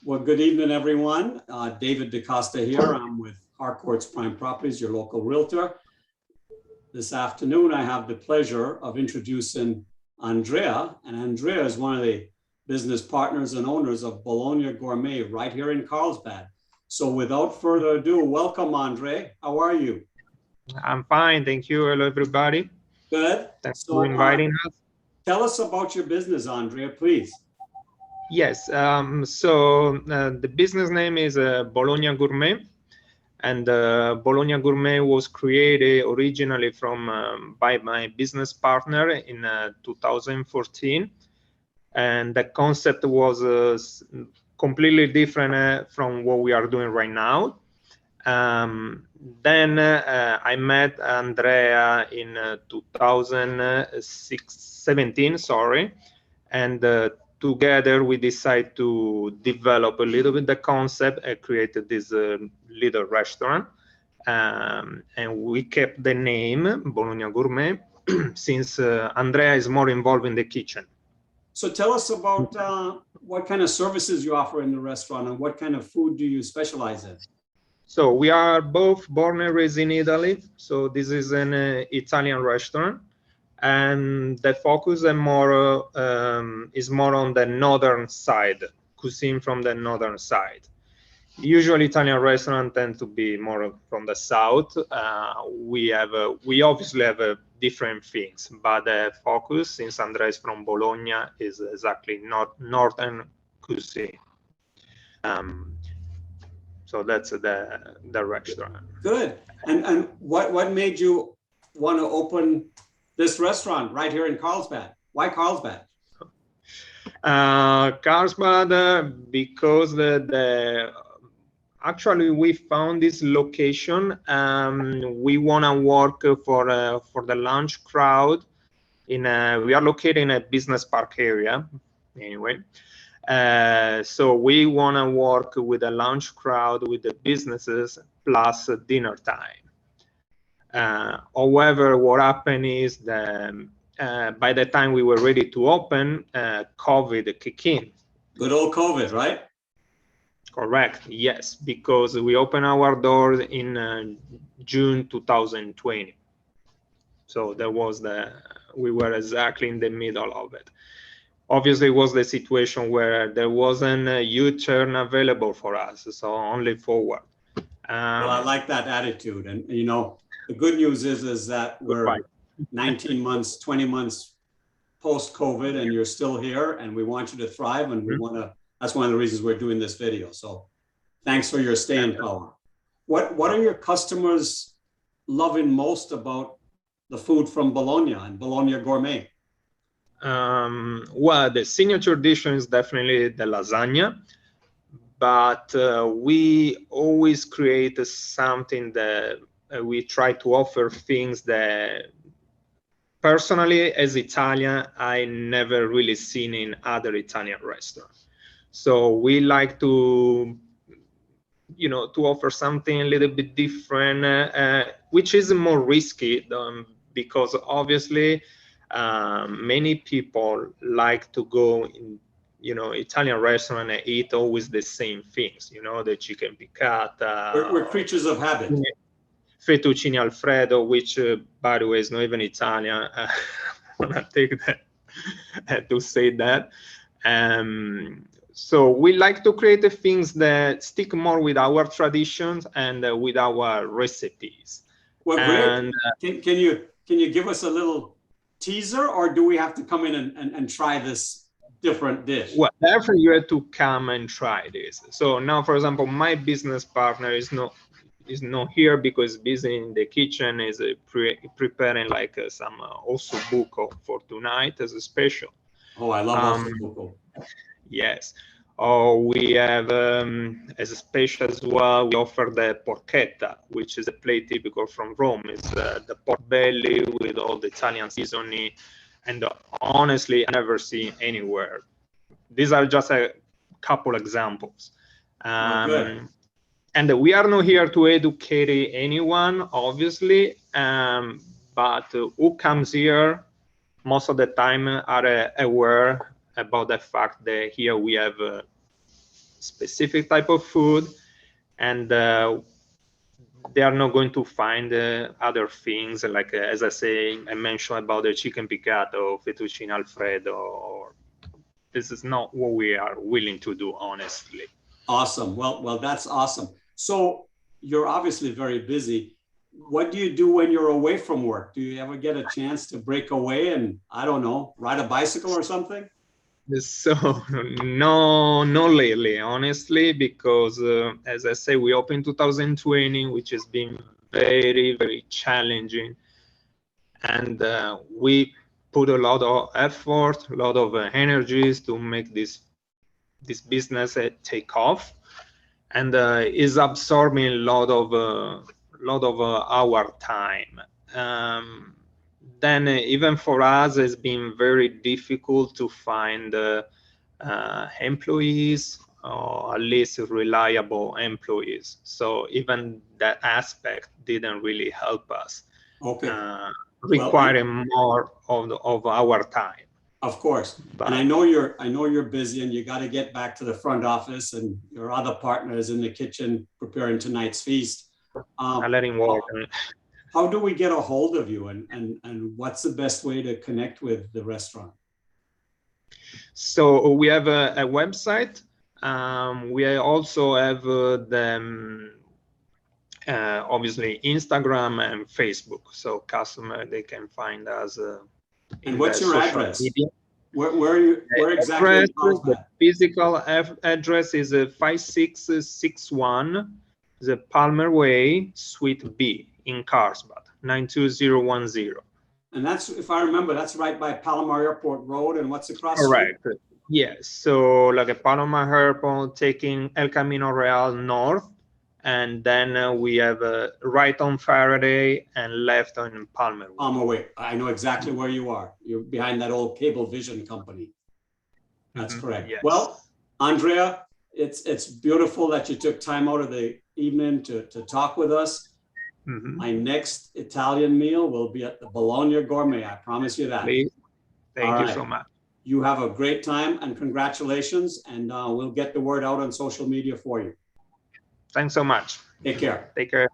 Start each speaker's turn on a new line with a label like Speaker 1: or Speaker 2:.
Speaker 1: Well, good evening, everyone. David DaCosta here. I'm with Harcourt's Prime Properties, your local realtor. This afternoon, I have the pleasure of introducing Andrea, and Andrea is one of the business partners and owners of Bologna-Gourmet right here in Carlsbad. So without further ado, welcome, Andrea. How are you?
Speaker 2: I'm fine, thank you. Hello, everybody.
Speaker 1: Good.
Speaker 2: Thanks for inviting us.
Speaker 1: Tell us about your business, Andrea, please.
Speaker 2: Yes, the business name is Bologna-Gourmet, and Bologna-Gourmet was created originally by my business partner in 2014, and the concept was completely different from what we are doing right now. Then I met Andrea in 2017, and together we decided to develop a little bit the concept and created this little restaurant. And we kept the name Bologna-Gourmet since Andrea is more involved in the kitchen.
Speaker 1: So tell us about what kind of services you offer in the restaurant and what kind of food do you specialize in?
Speaker 2: So we are both born and raised in Italy. So this is an Italian restaurant, and the focus is more on the northern side, cuisine from the northern side. Usually Italian restaurants tend to be more from the south. We obviously have different things, but the focus, since Andrea is from Bologna, is exactly northern cuisine. So that's the restaurant.
Speaker 1: Good. And what made you want to open this restaurant right here in Carlsbad? Why Carlsbad?
Speaker 2: Carlsbad, because actually we found this location. We want to work for the lunch crowd. We are located in a business park area, anyway. So we want to work with a lunch crowd, with the businesses, plus dinner time. However, what happened is that by the time we were ready to open, COVID kicked in.
Speaker 1: Good old COVID, right?
Speaker 2: Correct, yes, because we opened our doors in June 2020. So we were exactly in the middle of it. Obviously, it was the situation where there wasn't a U-turn available for us, so only forward.
Speaker 1: Well, I like that attitude. And, you know, the good news is that we're 19 months, 20 months post-COVID, and you're still here, and we want you to thrive, and we want to, that's one of the reasons we're doing this video. So thanks for your staying power. What are your customers loving most about the food from Bologna and Bologna-Gourmet?
Speaker 2: Well, the signature dish is definitely the lasagna, but we always create something that we try to offer things that personally, as Italian, I never really seen in other Italian restaurants. So we like to, to offer something a little bit different, which is more risky because obviously, many people like to go in, Italian restaurant and eat always the same things, the chicken piccata.
Speaker 1: We're creatures of habit.
Speaker 2: Fettuccine Alfredo, which, by the way, is not even Italian. I want to take that to say that. So we like to create the things that stick more with our traditions and with our recipes.
Speaker 1: Well, great. Can you give us a little teaser, or do we have to come in and try this different dish?
Speaker 2: Well, definitely you have to come and try this. So now, for example, my business partner is not here because busy in the kitchen, is preparing like some ossobuco for tonight as a special.
Speaker 1: Oh, I love ossobuco.
Speaker 2: Yes. Oh, we have as a special as well, we offer the porchetta, which is a plate typical from Rome. It's the pork belly with all the Italian seasoning, and honestly, I never seen anywhere. These are just a couple examples. And we are not here to educate anyone, obviously, but who comes here most of the time are aware about the fact that here we have specific type of food, and they are not going to find other things like, as I mentioned about the chicken piccato, fettuccine alfredo, or this is not what we are willing to do, honestly.
Speaker 1: Awesome. Well, that's awesome. So you're obviously very busy. What do you do when you're away from work? Do you ever get a chance to break away and, I don't know, ride a bicycle or something?
Speaker 2: So no, not lately, honestly, because as I say, we opened 2020, which has been very, very challenging, and we put a lot of effort, a lot of energies to make this business take off, and is absorbing a lot of our time. Then even for us, it's been very difficult to find employees, or at least reliable employees. So even that aspect didn't really help us.
Speaker 1: Okay.
Speaker 2: Requiring more of our time.
Speaker 1: Of course. But, and I know you're busy and you got to get back to the front office and your other partners in the kitchen preparing tonight's feast.
Speaker 2: Letting work.
Speaker 1: How do we get a hold of you, and what's the best way to connect with the restaurant?
Speaker 2: So we have a website. We also have obviously Instagram and Facebook. So customer, they can find us.
Speaker 1: And what's your address? Where exactly?
Speaker 2: The physical address is 5661 the Palmer Way, Suite B in Carlsbad, 92010.
Speaker 1: And that's, if I remember, that's right by Palomar Airport Road. And what's across?
Speaker 2: Correct. Yes. So like a Palomar Airport, taking El Camino Real north, and then we have right on Faraday and left on Palmer Way.
Speaker 1: Palmer Way. I know exactly where you are. You're behind that old Cable Vision company. That's correct.
Speaker 2: Yes.
Speaker 1: Well, Andrea, it's beautiful that you took time out of the evening to talk with us. My next Italian meal will be at the Bologna-Gourmet. I promise you that.
Speaker 2: Please. Thank you so much.
Speaker 1: You have a great time and congratulations. And we'll get the word out on social media for you.
Speaker 2: Thanks so much.
Speaker 1: Take care.
Speaker 2: Take care.